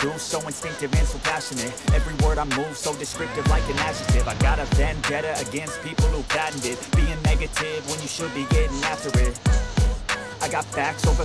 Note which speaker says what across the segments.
Speaker 1: do, so instinctive and so passionate. Every word I move so descriptive like an adjective. I got a vendetta against people who patented being negative when you should be getting after it. I got facts over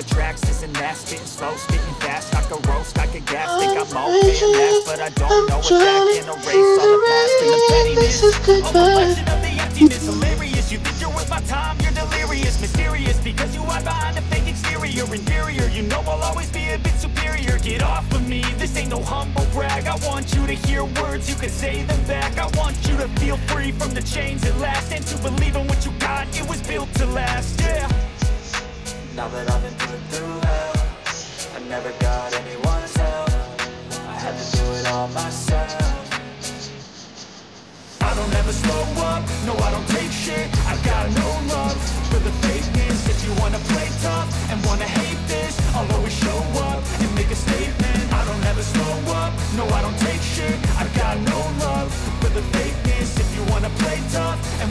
Speaker 1: tracks, this and that, spitting slow, spitting fast, I could roast, I could gas, think I'm okay and that, but I don't know if that can erase all the past and the pettiness. A reflection of the emptiness, hilarious, you think you're worth my time, you're delirious, mysterious, because you hide behind a fake exterior, inferior, you know I'll always be a bit superior, get off of me, this ain't no humble brag, I want you to hear words, you can say them back, I want you to feel free from the chains at last, and to believe in what you got, it was built to last, yeah. Now that I've been put through hell, I never got anyone's help, I had to do it all myself. I don't ever slow up, no I don't take shit, I've got no love for the fakeness. If you wanna play tough and wanna hate this, I'll always show up and make a statement. I don't ever slow up, no I